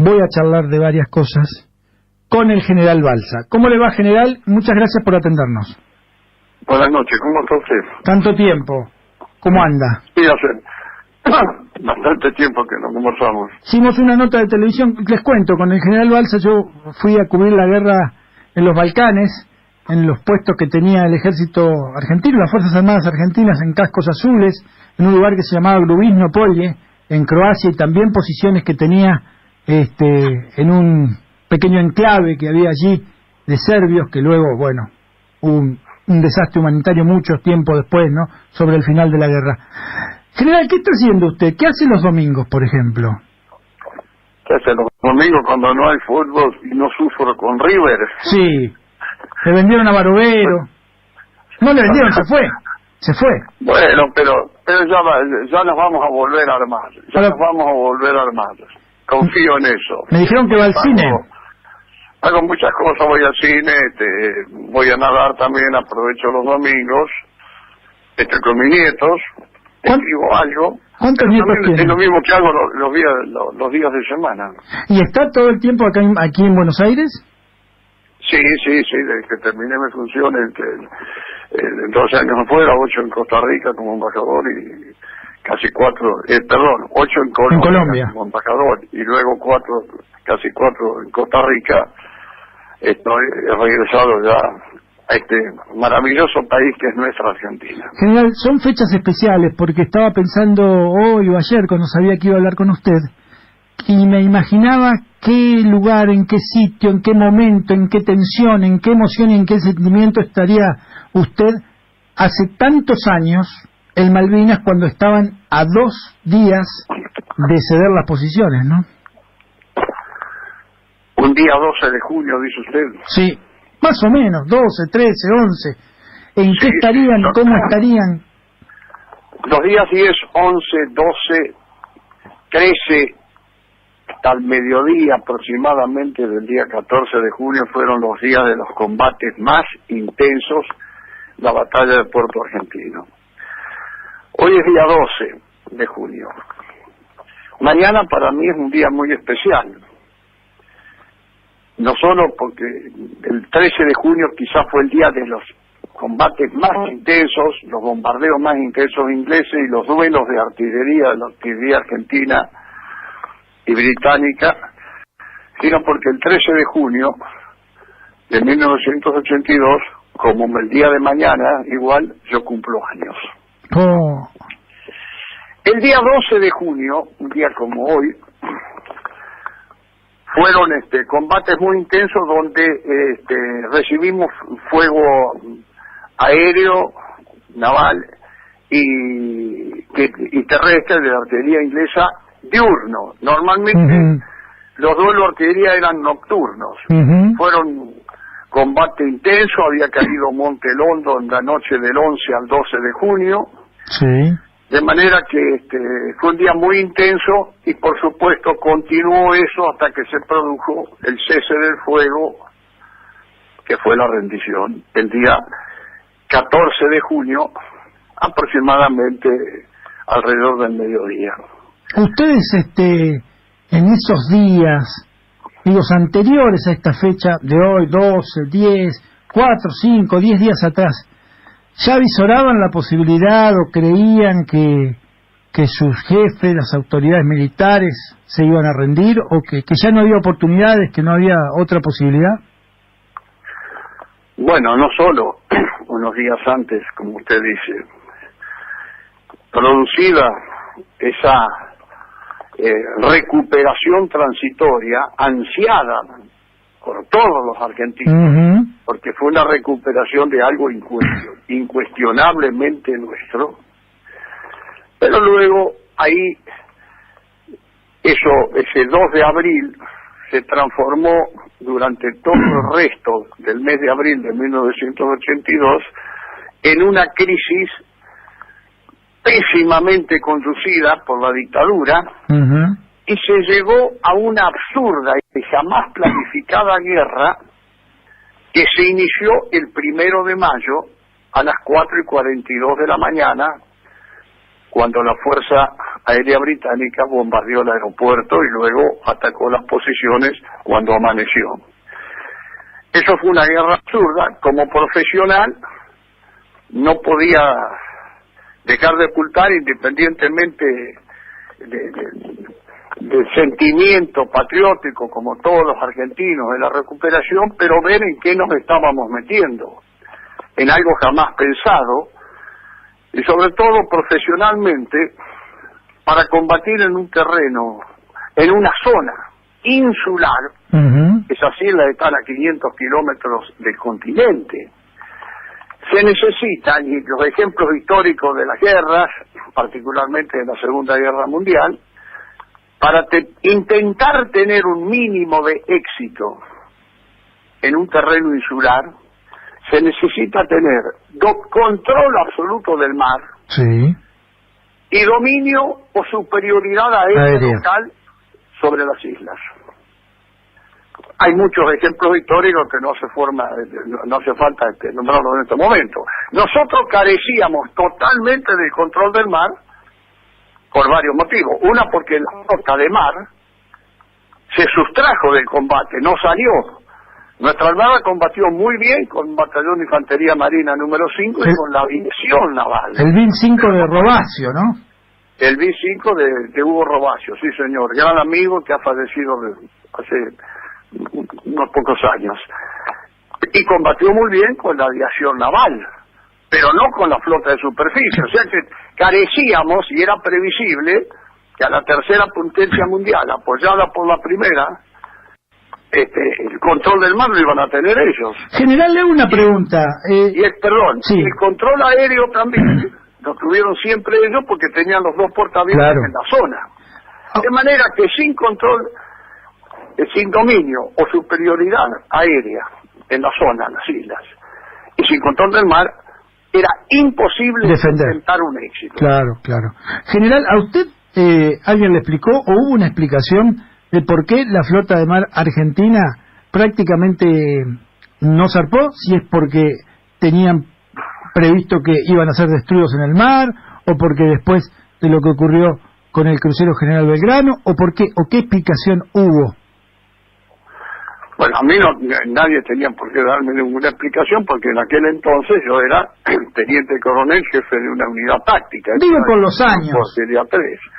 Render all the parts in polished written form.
voy a charlar de varias cosas con el general Balsa. ¿Cómo le va, general? Muchas gracias por atendernos. Buenas noches, ¿cómo está usted? Tanto tiempo. ¿Cómo anda? Sí, hace bastante tiempo que no conversamos. Hicimos una nota de televisión, les cuento, con el general Balsa yo fui a cubrir la guerra en los Balcanes, en los puestos que tenía el ejército argentino, las Fuerzas Armadas Argentinas en cascos azules, en un lugar que se llamaba Grubizno Polje, en Croacia, y también posiciones que tenía en un pequeño enclave que había allí de serbios, que luego, bueno, hubo un desastre humanitario mucho tiempo después, ¿no?, sobre el final de la guerra. General, ¿qué está haciendo usted? ¿Qué hace los domingos, por ejemplo? ¿Qué hace los domingos cuando no hay fútbol y no sufro con River? Sí, le vendieron a Barovero. No le vendieron, se fue. Bueno, pero ya nos vamos a volver a armar. Confío en eso. Me dijeron que va al cine. Hago muchas cosas, voy al cine, voy a nadar también, aprovecho los domingos, estoy con mis nietos, escribo algo. ¿Cuántos nietos tiene? Es lo mismo que hago los días de semana. ¿Y está todo el tiempo aquí en Buenos Aires? Sí, desde que terminé mi función, 12 años afuera, 8 en Costa Rica como embajador y casi 8 en Colombia como embajador y luego casi 4 en Costa Rica. He regresado ya a este maravilloso país que es nuestra Argentina. General, son fechas especiales porque estaba pensando hoy o ayer cuando sabía que iba a hablar con usted y me imaginaba qué lugar, en qué sitio, en qué momento, en qué tensión, en qué emoción y en qué sentimiento estaría usted hace tantos años en Malvinas cuando estaban a 2 días de ceder las posiciones, ¿no? Un día 12 de junio, dice usted. Sí, más o menos, 12, 13, 11. ¿En qué estarían? ¿Cómo estarían? Los días 10, 11, 12, 13, hasta el mediodía aproximadamente del día 14 de junio fueron los días de los combates más intensos, la batalla de Puerto Argentino. Hoy es día 12 de junio. Mañana para mí es un día muy especial. No solo porque el 13 de junio quizás fue el día de los combates más intensos, los bombardeos más intensos ingleses y los duelos de artillería, la artillería argentina y británica, sino porque el 13 de junio de 1982, como el día de mañana, igual yo cumplo años. Oh. El día 12 de junio, un día como hoy, fueron combates muy intensos donde recibimos fuego aéreo, naval y terrestre de la artillería inglesa diurno. Normalmente los duelos de artillería eran nocturnos. Fueron combate intenso, había caído Montelondo en la noche del 11 al 12 de junio. Sí. De manera que fue un día muy intenso y por supuesto continuó eso hasta que se produjo el cese del fuego, que fue la rendición, el día 14 de junio, aproximadamente alrededor del mediodía. Ustedes en esos días, los anteriores a esta fecha de hoy, 12, 10, 4, 5, 10 días atrás, ¿ya visoraban la posibilidad o creían que sus jefes, las autoridades militares, se iban a rendir o que ya no había oportunidades, que no había otra posibilidad? Bueno, no solo unos días antes, como usted dice, producida esa recuperación transitoria ansiada por todos los argentinos, porque fue una recuperación de algo incuestionablemente nuestro, pero luego ahí ese 2 de abril se transformó durante todo el resto del mes de abril de 1982 en una crisis pésimamente conducida por la dictadura, y se llegó a una absurda y jamás planificada guerra que se inició el 1 de mayo a las 4:42 de la mañana cuando la Fuerza Aérea Británica bombardeó el aeropuerto y luego atacó las posiciones cuando amaneció. Eso fue una guerra absurda. Como profesional no podía dejar de ocultar, independientemente del sentimiento patriótico, como todos los argentinos, de la recuperación, pero ver en qué nos estábamos metiendo, en algo jamás pensado, y sobre todo profesionalmente, para combatir en un terreno, en una zona insular. Esas islas están a 500 kilómetros del continente. Se necesitan, y los ejemplos históricos de las guerras, particularmente de la Segunda Guerra Mundial, para intentar tener un mínimo de éxito en un terreno insular, se necesita tener control absoluto del mar, sí, y dominio o superioridad aérea local sobre las islas. Hay muchos ejemplos históricos que no hace falta nombrarlos en este momento. Nosotros carecíamos totalmente del control del mar por varios motivos. Una, porque la flota de mar se sustrajo del combate, no salió. Nuestra armada combatió muy bien con el Batallón de Infantería Marina número 5 y con la aviación naval. El BIN 5 de Robacio, ¿no? El BIN 5 de Hugo Robacio, sí señor, gran amigo que ha fallecido hace unos pocos años. Y combatió muy bien con la aviación naval, pero no con la flota de superficie. O sea que carecíamos, y era previsible, que a la tercera potencia mundial, apoyada por la primera, el control del mar lo iban a tener ellos. General, le hago una pregunta. Sí. El control aéreo también lo tuvieron siempre ellos porque tenían los dos portaaviones en la zona. De manera que sin control, sin dominio o superioridad aérea en la zona, en las islas, y sin control del mar, era imposible intentar un éxito. Claro. General, ¿a usted alguien le explicó o hubo una explicación de por qué la flota de mar argentina prácticamente no zarpó? Si es porque tenían previsto que iban a ser destruidos en el mar, o porque después de lo que ocurrió con el crucero General Belgrano, o qué explicación hubo. Bueno, a mí nadie tenía por qué darme ninguna explicación, porque en aquel entonces yo era teniente coronel, jefe de una unidad táctica. Digo, por los años.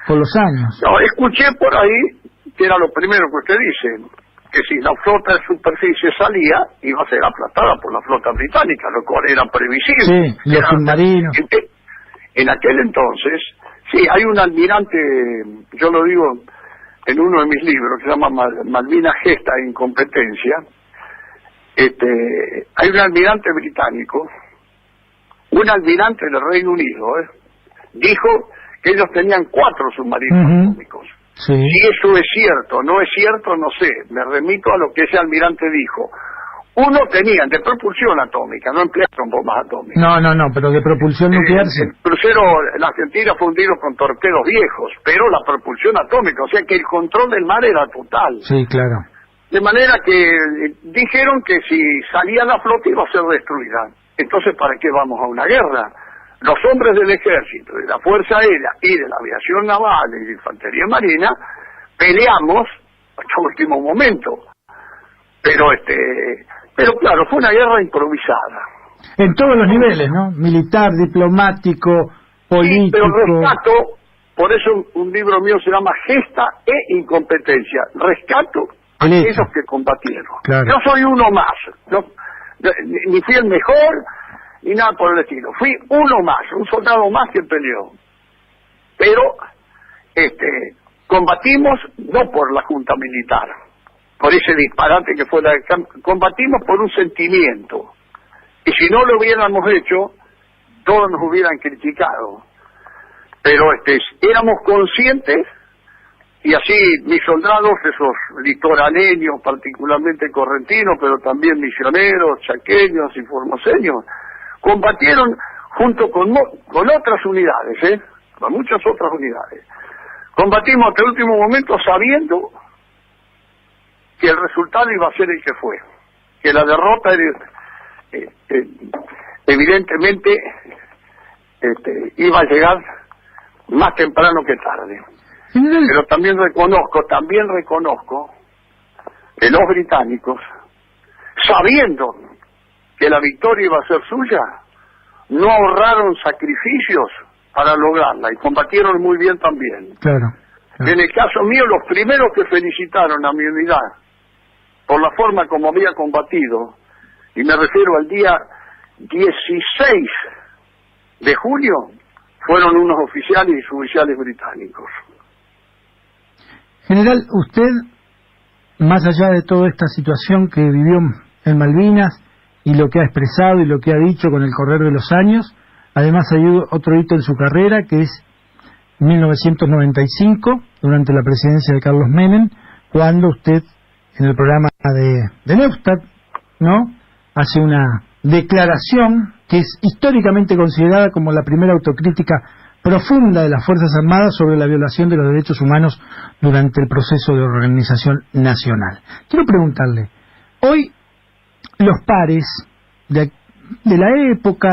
Por los años. No, escuché por ahí, que era lo primero que usted dice, que si la flota de superficie salía, iba a ser aplastada por la flota británica, lo cual era previsible. Sí, los submarinos. En aquel entonces, sí, hay un almirante, yo lo digo en uno de mis libros, que se llama Malvinas, Gesta e Incompetencia. Hay un almirante británico, un almirante del Reino Unido, dijo que ellos tenían 4 submarinos atómicos. Sí. Si eso es cierto, no es cierto, no sé. Me remito a lo que ese almirante dijo. Uno tenían de propulsión atómica, no emplearon bombas atómicas. No, pero de propulsión nuclear sí. El crucero, la Argentina fue hundido con torpedos viejos, pero la propulsión atómica, o sea que el control del mar era total. Sí, claro. De manera que dijeron que si salía la flota iba a ser destruida. Entonces, ¿para qué vamos a una guerra? Los hombres del ejército, de la Fuerza Aérea y de la aviación naval y de infantería marina peleamos hasta el último momento. Pero claro, fue una guerra improvisada. En todos los niveles, ¿no? Militar, diplomático, político. Sí, pero rescato, por eso un libro mío se llama Gesta e Incompetencia. Rescato a aquellos que combatieron. Claro. Yo soy uno más. Ni fui el mejor, ni nada por el estilo. Fui uno más, un soldado más que peleó. Pero combatimos no por la junta militar, por ese disparate que fue combatimos por un sentimiento. Y si no lo hubiéramos hecho, todos nos hubieran criticado. Pero éramos conscientes, y así mis soldados, esos litoraleños, particularmente correntinos, pero también misioneros, chaqueños y formoseños, combatieron junto con otras unidades, con muchas otras unidades. Combatimos hasta el último momento sabiendo que el resultado iba a ser el que fue, que la derrota evidentemente iba a llegar más temprano que tarde. General, Pero también reconozco que los británicos, sabiendo que la victoria iba a ser suya, no ahorraron sacrificios para lograrla y combatieron muy bien también. claro. En el caso mío, los primeros que felicitaron a mi unidad por la forma como había combatido, y me refiero al día 16 de junio, fueron unos oficiales y suboficiales británicos. General, usted, más allá de toda esta situación que vivió en Malvinas y lo que ha expresado y lo que ha dicho con el correr de los años, además hay otro hito en su carrera, que es 1995, durante la presidencia de Carlos Menem, cuando usted, en el programa de Neustadt, ¿no?, hace una declaración que es históricamente considerada como la primera autocrítica profunda de las Fuerzas Armadas sobre la violación de los derechos humanos durante el proceso de organización nacional. Quiero preguntarle, hoy los pares de la época,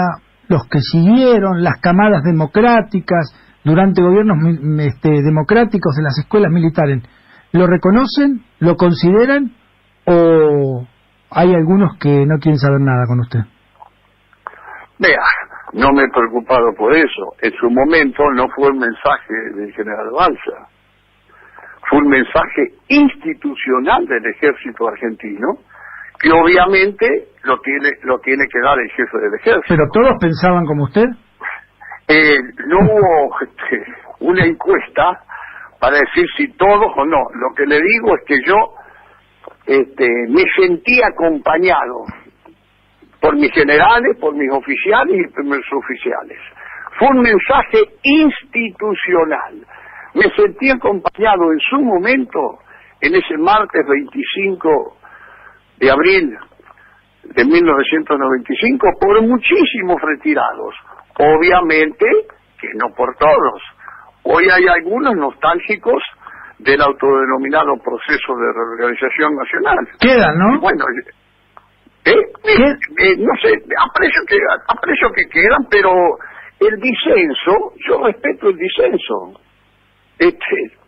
los que siguieron, las camadas democráticas durante gobiernos democráticos de las escuelas militares, ¿lo reconocen, lo consideran o hay algunos que no quieren saber nada con usted? Vea, no me he preocupado por eso. En su momento no fue el mensaje del general Balsa, fue un mensaje institucional del ejército argentino, que obviamente lo tiene que dar el jefe del ejército. ¿Pero todos pensaban como usted? No hubo una encuesta para decir si todos o no. Lo que le digo es que yo me sentí acompañado por mis generales, por mis oficiales y por mis suboficiales. Fue un mensaje institucional. Me sentí acompañado en su momento, en ese martes 25 de abril de 1995, por muchísimos retirados. Obviamente que no por todos. Hoy hay algunos nostálgicos del autodenominado proceso de reorganización nacional. Quedan, ¿no? Bueno, no sé, aprecio que quedan, pero el disenso, yo respeto el disenso.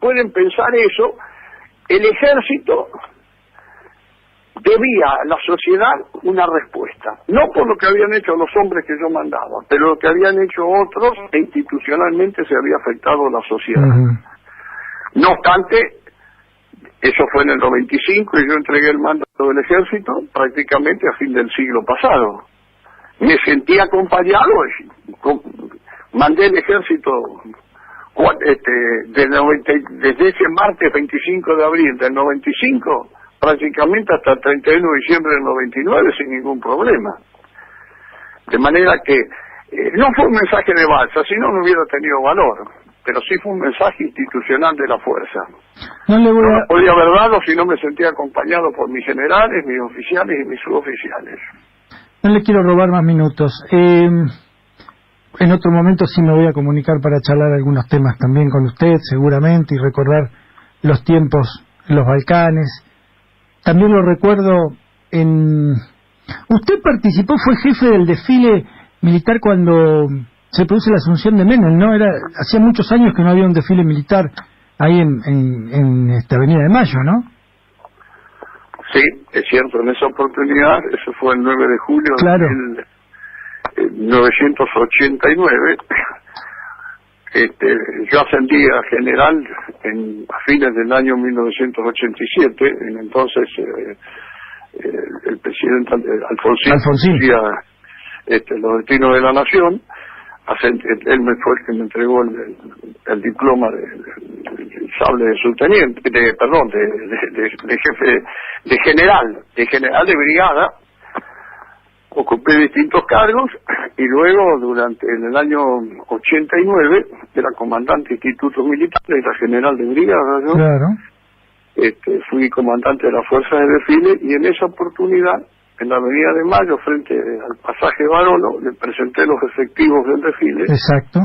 Pueden pensar eso. El ejército debía a la sociedad una respuesta, no por lo que habían hecho los hombres que yo mandaba, pero lo que habían hecho otros, e institucionalmente se había afectado la sociedad. No obstante, eso fue en el 95 y yo entregué el mando del ejército prácticamente a fin del siglo pasado. Me sentí acompañado, mandé el ejército desde ese martes 25 de abril del 95 prácticamente hasta el 31 de diciembre del 99 sin ningún problema. De manera que no fue un mensaje de Balsa, si no, no hubiera tenido valor, pero sí fue un mensaje institucional de la fuerza. No lo podía haber dado si no me sentía acompañado por mis generales, mis oficiales y mis suboficiales. No le quiero robar más minutos. En otro momento sí me voy a comunicar para charlar algunos temas también con usted, seguramente, y recordar los tiempos en los Balcanes. También lo recuerdo Usted participó, fue jefe del desfile militar cuando se produce la asunción de Menem, ¿no? Hacía muchos años que no había un desfile militar ahí en esta Avenida de Mayo, ¿no? Sí, es cierto, en esa oportunidad, eso fue el 9 de julio de 1989, yo ascendí a general a fines del año 1987, entonces el presidente Alfonsín decía los destinos de la nación. Él fue el que me entregó el diploma del sable de subteniente, de jefe, de general de brigada. Ocupé distintos cargos y luego en el año 89 era comandante de institutos militares, era general de brigada yo. Claro. Fui comandante de las fuerzas de desfile y en esa oportunidad, en la Avenida de Mayo, frente al pasaje Barolo, le presenté los efectivos del desfile. Exacto.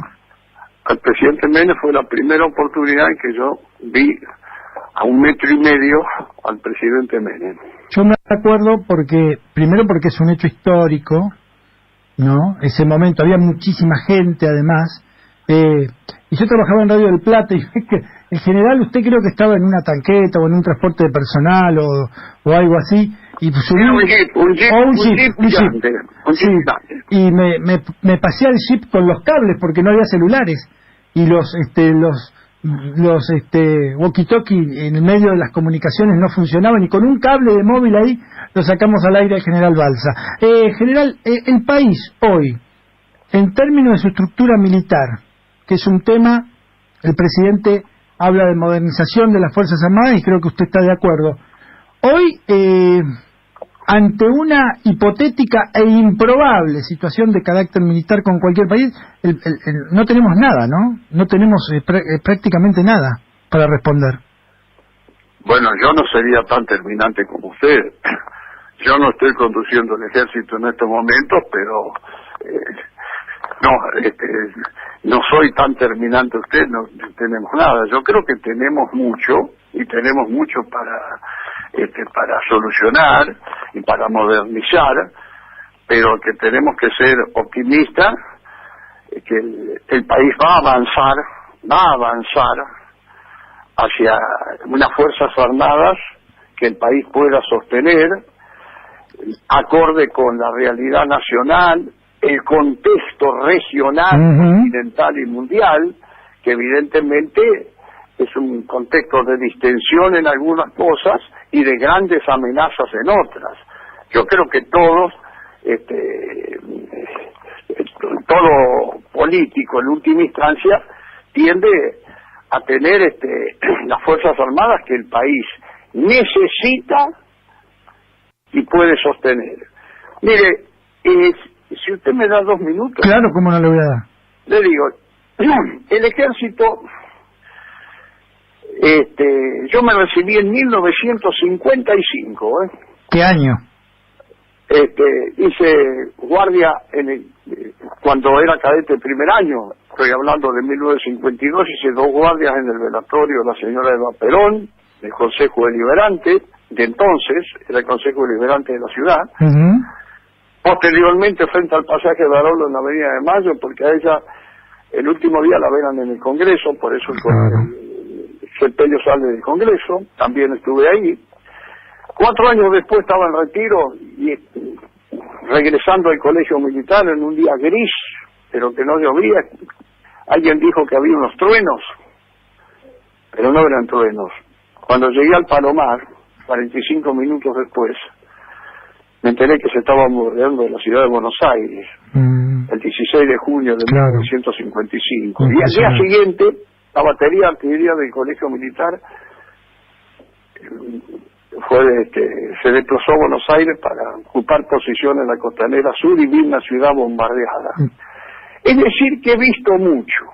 Al presidente Menem fue la primera oportunidad en que yo vi a 1,5 metros al presidente Menem. Yo me acuerdo primero porque es un hecho histórico, ¿no? Ese momento había muchísima gente, además, y yo trabajaba en Radio del Plata y que el general, usted creo que estaba en una tanqueta o en un transporte de personal o algo así, y subí un jeep, sí, y me pasé al jeep con los cables porque no había celulares y los walkie-talkie en el medio de las comunicaciones no funcionaban y con un cable de móvil ahí lo sacamos al aire al general Balsa. General, el país hoy, en términos de su estructura militar, que es un tema, el presidente habla de modernización de las Fuerzas Armadas y creo que usted está de acuerdo. Hoy, ante una hipotética e improbable situación de carácter militar con cualquier país, no tenemos nada, ¿no? No tenemos prácticamente nada para responder. Bueno, yo no sería tan terminante como usted. Yo no estoy conduciendo el ejército en estos momentos, pero no soy tan terminante usted, no tenemos nada. Yo creo que tenemos mucho, y tenemos mucho para solucionar y para modernizar, pero que tenemos que ser optimistas, que el país va a avanzar hacia unas fuerzas armadas que el país pueda sostener, acorde con la realidad nacional, el contexto regional, continental y mundial, que evidentemente es un contexto de distensión en algunas cosas y de grandes amenazas en otras. Yo creo que todo político en última instancia tiende a tener las Fuerzas Armadas que el país necesita y puede sostener. Mire, si usted me da 2 minutos... Claro, ¿cómo no le voy a dar? Le digo, el ejército... yo me recibí en 1955, ¿Qué año? Hice guardia cuando era cadete el primer año, estoy hablando de 1952, hice 2 guardias en el velatorio de la señora Eva Perón, del Consejo Deliberante, de entonces, era el Consejo Deliberante de la ciudad, posteriormente frente al pasaje de Barolo en la Avenida de Mayo, porque a ella el último día la verán en el Congreso, por eso el sepelio sale del Congreso, también estuve ahí. 4 años después estaba en retiro y regresando al colegio militar en un día gris, pero que no llovía. Alguien dijo que había unos truenos, pero no eran truenos. Cuando llegué al Palomar, 45 minutos después, me enteré que se estaba bombardeando de la ciudad de Buenos Aires, el 16 de junio de 1955. Y al día siguiente, la batería de artillería del colegio militar se desplazó a Buenos Aires para ocupar posición en la costanera sur y vi una ciudad bombardeada. Es decir, que he visto mucho.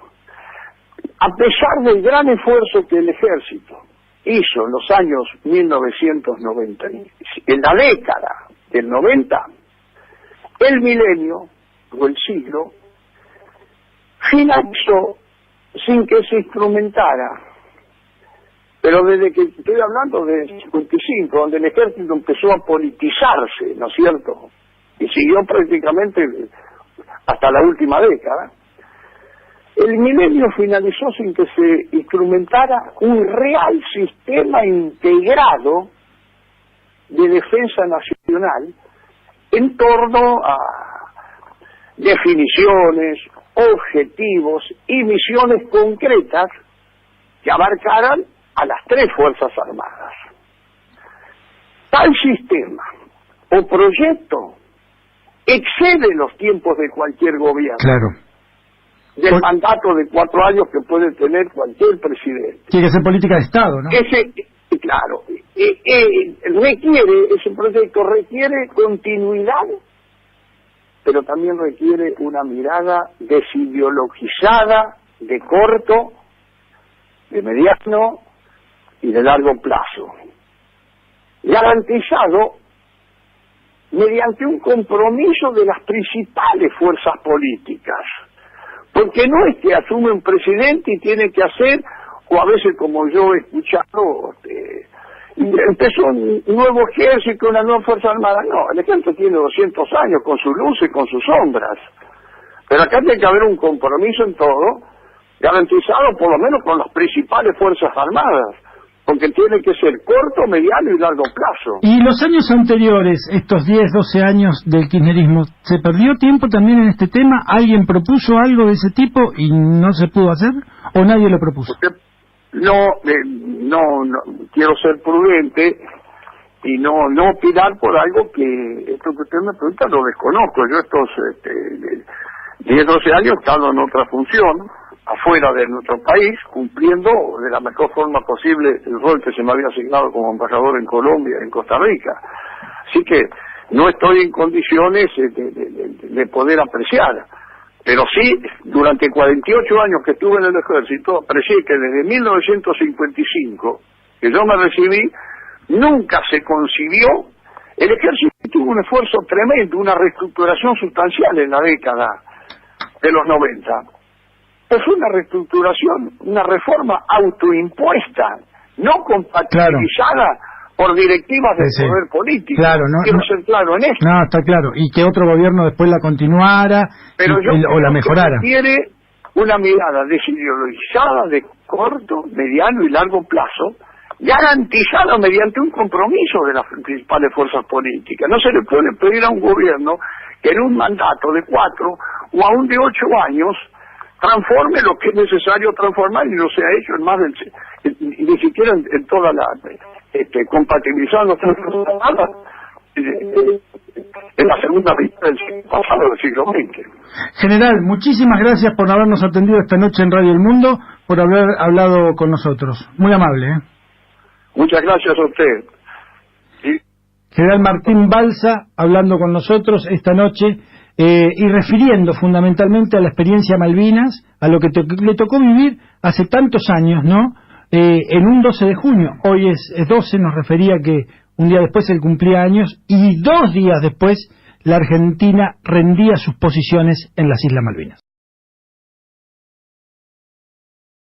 A pesar del gran esfuerzo que el ejército hizo en los años 1990, en la década del 90, el milenio, o el siglo, finalizó sin que se instrumentara. Pero desde que estoy hablando de 55, donde el ejército empezó a politizarse, ¿no es cierto? Y siguió prácticamente hasta la última década, el milenio finalizó sin que se instrumentara un real sistema integrado de defensa nacional en torno a definiciones, objetivos y misiones concretas que abarcaran a las 3 Fuerzas Armadas. Tal sistema o proyecto excede los tiempos de cualquier gobierno. Claro. Del mandato de 4 años que puede tener cualquier presidente. Tiene que ser política de Estado, ¿no? Claro, ese proyecto requiere continuidad, pero también requiere una mirada desideologizada, de corto, de mediano y de largo plazo, garantizado mediante un compromiso de las principales fuerzas políticas, porque no es que asume un presidente y tiene que hacer, o a veces como yo he escuchado, empezó un nuevo ejército, una nueva fuerza armada. No, el ejército tiene 200 años con sus luces, con sus sombras, pero acá tiene que haber un compromiso en todo, garantizado por lo menos con las principales Fuerzas Armadas, porque tiene que ser corto, mediano y largo plazo. Y los años anteriores, estos 10, 12 años del kirchnerismo, ¿se perdió tiempo también en este tema? ¿Alguien propuso algo de ese tipo y no se pudo hacer? ¿O nadie lo propuso? No, quiero ser prudente y no opinar por algo que esto que usted me pregunta lo desconozco. Yo estos 10, 12 años he estado en otra función, afuera de nuestro país, cumpliendo de la mejor forma posible el rol que se me había asignado como embajador en Colombia, en Costa Rica. Así que no estoy en condiciones de poder apreciar. Pero sí, durante 48 años que estuve en el ejército, aprecié que desde 1955, que yo me recibí, nunca se concibió. El ejército tuvo un esfuerzo tremendo, una reestructuración sustancial en la década de los 90. Es una reestructuración, una reforma autoimpuesta, no compatibilizada por directivas del poder político. Claro, quiero ser claro en esto. No, está claro. Y que otro gobierno después la continuara o la mejorara. Tiene una mirada desideologizada de corto, mediano y largo plazo, garantizada mediante un compromiso de las principales fuerzas políticas. No se le puede pedir a un gobierno que en un mandato de 4 o aún de 8 años transforme lo que es necesario transformar, y no se ha hecho en más ni siquiera en toda la compatibilizando en la segunda mitad del siglo pasado, del siglo XX. General, muchísimas gracias por habernos atendido esta noche en Radio El Mundo, por haber hablado con nosotros. Muy amable, ¿eh? Muchas gracias a usted. General Martín Balsa hablando con nosotros esta noche y refiriendo fundamentalmente a la experiencia Malvinas, a lo que le tocó vivir hace tantos años, ¿no? En un 12 de junio, hoy es 12, nos refería que un día después él cumplía años y 2 días después la Argentina rendía sus posiciones en las Islas Malvinas.